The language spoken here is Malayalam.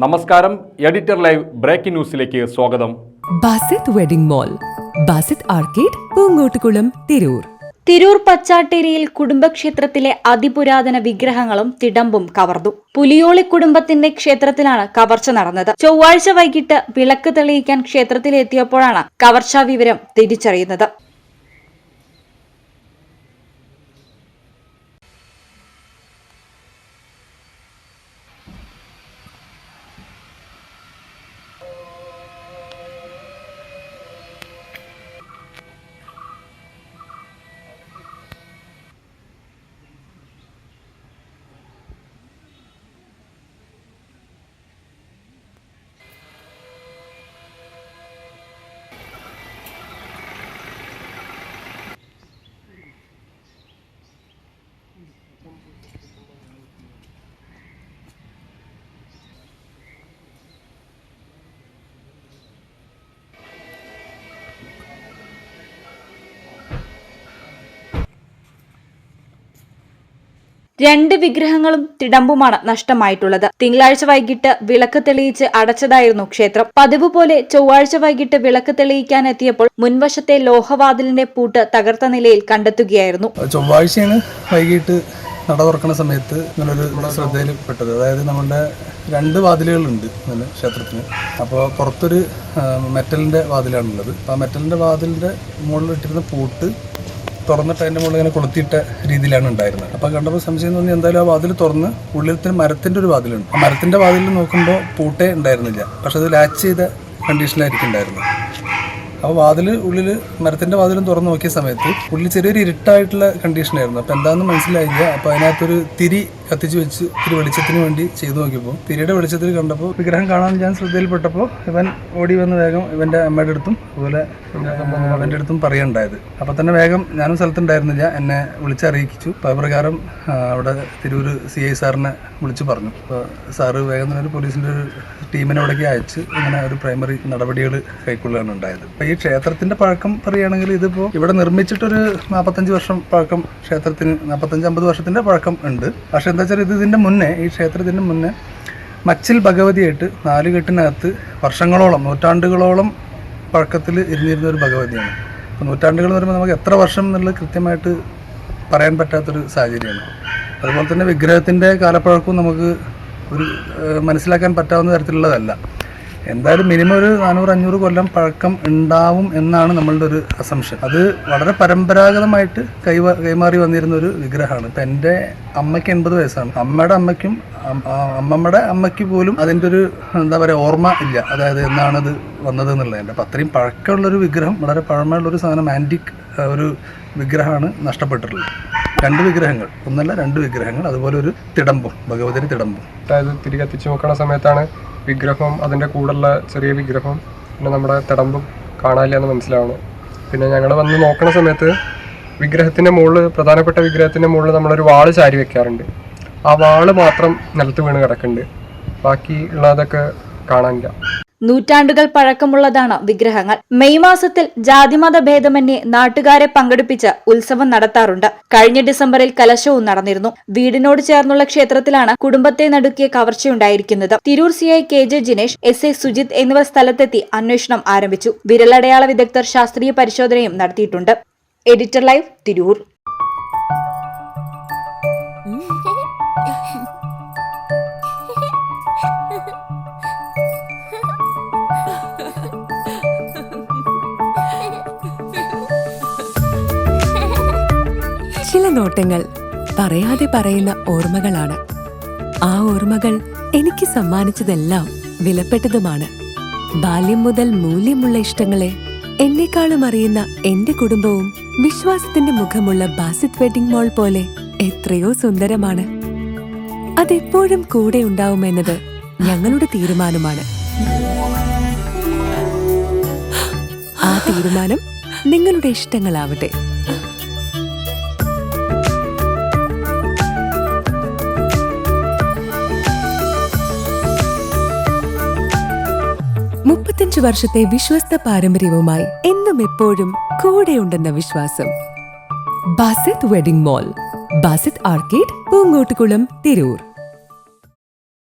നമസ്കാരം. എഡിറ്റർ ലൈവ് ബ്രേക്കിംഗ് ന്യൂസിലേക്ക് സ്വാഗതം. Basith wedding mall, Basith arcade, Poongottukulam, Tirur. Tirur പച്ചാട്ടേരിയിൽ കുടുംബക്ഷേത്രത്തിലെ അതിപുരാതന വിഗ്രഹങ്ങളും തിടമ്പും കവർന്നു. പുലിയോളി കുടുംബത്തിന്റെ ക്ഷേത്രത്തിലാണ് കവർച്ച നടന്നത്. ചൊവ്വാഴ്ച വൈകിട്ട് വിളക്ക് തെളിയിക്കാൻ ക്ഷേത്രത്തിലെത്തിയപ്പോഴാണ് കവർച്ചാ വിവരം തിരിച്ചറിയുന്നത്. രണ്ട് വിഗ്രഹങ്ങളും തിടമ്പുമാണ് നഷ്ടമായിട്ടുള്ളത്. തിങ്കളാഴ്ച വൈകിട്ട് വിളക്ക് തെളിയിച്ച് അടച്ചതായിരുന്നു ക്ഷേത്രം. പതിവ് പോലെ ചൊവ്വാഴ്ച വൈകിട്ട് വിളക്ക് തെളിയിക്കാൻ എത്തിയപ്പോൾ മുൻവശത്തെ ലോഹവാതിലിന്റെ പൂട്ട് തകർത്ത നിലയിൽ കണ്ടെത്തുകയായിരുന്നു. ചൊവ്വാഴ്ചയാണ് വൈകിട്ട് നട തുറക്കുന്ന സമയത്ത് ഇങ്ങനൊരു ശ്രദ്ധയിൽപ്പെട്ടത്. അതായത് നമ്മുടെ രണ്ട് വാതിലുകളുണ്ട് ക്ഷേത്രത്തിന്. അപ്പോൾ പുറത്തൊരു മെറ്റലിൻ്റെ വാതിലാണുള്ളത്. അപ്പോൾ ആ മെറ്റലിൻ്റെ വാതിലിൻ്റെ മുകളിൽ ഇട്ടിരുന്ന പൂട്ട് തുറന്നിട്ട് അതിൻ്റെ മുകളിൽ ഇങ്ങനെ കൊളുത്തിയിട്ട രീതിയിലാണ് ഉണ്ടായിരുന്നത്. അപ്പോൾ കണ്ടപ്പോൾ സംശയം തോന്നി. എന്തായാലും ആ വാതിൽ തുറന്ന് ഉള്ളിലത്തെ മരത്തിൻ്റെ ഒരു വാതിലുണ്ട്. ആ മരത്തിൻ്റെ വാതിലിൽ നോക്കുമ്പോൾ പൂട്ടേ ഉണ്ടായിരുന്നില്ല. പക്ഷെ അത് ലാച്ച് ചെയ്ത കണ്ടീഷനിലായിരിക്കും ഉണ്ടായിരുന്നത്. അപ്പോൾ ഉള്ളിൽ മരത്തിൻ്റെ വാതിലും തുറന്ന് നോക്കിയ സമയത്ത് ഉള്ളിൽ ചെറിയൊരു ഇരുട്ടായിട്ടുള്ള കണ്ടീഷനായിരുന്നു. അപ്പോൾ എന്താണെന്ന് മനസ്സിലായില്ല. അപ്പോൾ അതിനകത്തൊരു തിരി കത്തിച്ച് വെച്ച് ഒരു വെളിച്ചത്തിന് വേണ്ടി ചെയ്തു നോക്കിയപ്പോൾ തിരിയുടെ വെളിച്ചത്തിൽ കണ്ടപ്പോൾ വിഗ്രഹം കാണാൻ ഞാൻ ശ്രദ്ധയിൽപ്പെട്ടപ്പോൾ ഇവൻ ഓടി വന്ന് വേഗം ഇവൻ്റെ അമ്മയുടെ അടുത്തും അതുപോലെ അവൻ്റെ അടുത്തും പറയുണ്ടായത്. അപ്പോൾ തന്നെ വേഗം ഞാനും സ്ഥലത്തുണ്ടായിരുന്നില്ല, എന്നെ വിളിച്ചറിയിച്ചു. അപ്പോൾ പ്രകാരം അവിടെ തിരൂർ CI സാറിനെ വിളിച്ച് പറഞ്ഞു. അപ്പോൾ സാറ് വേഗം തന്നെ ഒരു പോലീസിൻ്റെ ഒരു ടീമിനെ അവിടേക്ക് അയച്ച് ഇങ്ങനെ ഒരു പ്രൈമറി നടപടികൾ കൈക്കൊള്ളുകയാണ് ഉണ്ടായത്. അപ്പോൾ ഈ ക്ഷേത്രത്തിൻ്റെ പഴക്കം പറയുകയാണെങ്കിൽ ഇതിപ്പോൾ ഇവിടെ നിർമ്മിച്ചിട്ടൊരു 45 വർഷം പഴക്കം, ക്ഷേത്രത്തിന് 45-50 വർഷത്തിൻ്റെ പഴക്കം ഉണ്ട്. പക്ഷേ എന്താ വെച്ചാൽ ഇതിൻ്റെ മുന്നേ, ഈ ക്ഷേത്രത്തിൻ്റെ മുന്നേ മച്ചിൽ ഭഗവതിയായിട്ട് 4 കെട്ടിനകത്ത് വർഷങ്ങളോളം, നൂറ്റാണ്ടുകളോളം പഴക്കത്തിൽ ഇരുന്നിരുന്ന ഒരു ഭഗവതിയാണ്. അപ്പോൾ നൂറ്റാണ്ടുകൾ എന്ന് പറയുമ്പോൾ നമുക്ക് എത്ര വർഷം എന്നുള്ളത് കൃത്യമായിട്ട് പറയാൻ പറ്റാത്തൊരു സാഹചര്യമാണ്. അതുപോലെ തന്നെ വിഗ്രഹത്തിൻ്റെ കാലപ്പഴക്കവും നമുക്ക് ഒരു മനസ്സിലാക്കാൻ പറ്റാവുന്ന തരത്തിലുള്ളതല്ല. എന്തായാലും മിനിമം ഒരു 400-500 കൊല്ലം പഴക്കം ഉണ്ടാവും എന്നാണ് നമ്മളുടെ ഒരു അസംഷൻ. അത് വളരെ പരമ്പരാഗതമായിട്ട് കൈമാറി വന്നിരുന്ന ഒരു വിഗ്രഹമാണ്. ഇപ്പം എൻ്റെ അമ്മയ്ക്ക് 80 വയസ്സാണ്. അമ്മയുടെ അമ്മയ്ക്കും അമ്മമ്മയുടെ അമ്മയ്ക്ക് പോലും അതിൻ്റെ ഒരു എന്താ പറയുക ഓർമ്മ ഇല്ല, അതായത് എന്നാണത് വന്നത് എന്നുള്ളതിൻ്റെ. അപ്പം അത്രയും പഴക്കമുള്ളൊരു വിഗ്രഹം, വളരെ പഴമയുള്ളൊരു സാധനം, ആൻറ്റിക് ഒരു വിഗ്രഹമാണ് നഷ്ടപ്പെട്ടിട്ടുള്ളത്. 2 വിഗ്രഹങ്ങൾ, ഒന്നല്ല 2 വിഗ്രഹങ്ങൾ, അതുപോലെ ഒരു തിടമ്പും, ഭഗവതിയുടെ തിടമ്പും. അതായത് തിരി കത്തിച്ച് നോക്കുന്ന സമയത്താണ് വിഗ്രഹം, അതിൻ്റെ കൂടെയുള്ള ചെറിയ വിഗ്രഹം, പിന്നെ നമ്മുടെ തിടമ്പും കാണാനില്ല എന്ന് മനസ്സിലാവണം. പിന്നെ ഞങ്ങൾ വന്ന് നോക്കുന്ന സമയത്ത് വിഗ്രഹത്തിൻ്റെ മുകളിൽ, പ്രധാനപ്പെട്ട വിഗ്രഹത്തിൻ്റെ മുകളിൽ നമ്മളൊരു വാള് ചാരി വെക്കാറുണ്ട്. ആ വാള് മാത്രം നിലത്ത് വീണ് കിടക്കുന്നുണ്ട്, ബാക്കി ഉള്ളതൊക്കെ കാണാനില്ല. നൂറ്റാണ്ടുകൾ പഴക്കമുള്ളതാണ് വിഗ്രഹങ്ങൾ. മെയ് മാസത്തിൽ ജാതിമത ഭേദമന്യേ നാട്ടുകാരെ പങ്കെടുപ്പിച്ച് ഉത്സവം നടത്താറുണ്ട്. കഴിഞ്ഞ ഡിസംബറിൽ കലശവും നടന്നിരുന്നു. വീടിനോട് ചേർന്നുള്ള ക്ഷേത്രത്തിലാണ് കുടുംബത്തെ നടുക്കിയ കവർച്ചയുണ്ടായിരിക്കുന്നത്. Tirur CI KJ Jinesh, SI Sujith എന്നിവർ സ്ഥലത്തെത്തി അന്വേഷണം ആരംഭിച്ചു. വിരലടയാള വിദഗ്ധർ ശാസ്ത്രീയ പരിശോധനയും നടത്തിയിട്ടുണ്ട്. Editor live, Tirur. ചില നോട്ടങ്ങൾ പറയാതെ പറയുന്ന ഓർമ്മകളാണ്. ആ ഓർമ്മകൾ എനിക്ക് സമ്മാനിച്ചതെല്ലാം വിലപ്പെട്ടതുമാണ്. ബാല്യം മുതൽ മൂല്യമുള്ള ഇഷ്ടങ്ങളെ എന്നെക്കാളും അറിയുന്ന എന്റെ കുടുംബവും വിശ്വാസത്തിന്റെ മുഖമുള്ള ബാസിത് വെഡിംഗ് മോൾ പോലെ എത്രയോ സുന്ദരമാണ്. അതെപ്പോഴും കൂടെ ഉണ്ടാവുമെന്നത് ഞങ്ങളുടെ തീരുമാനമാണ്. ആ തീരുമാനം നിങ്ങളുടെ ഇഷ്ടങ്ങളാവട്ടെ. വർഷത്തെ വിശ്വസ്ത പാരമ്പര്യവുമായി എന്നും എപ്പോഴും കൂടെയുണ്ടെന്ന വിശ്വാസം. Basith wedding mall, Basith arcade, Poongottukulam, Tirur.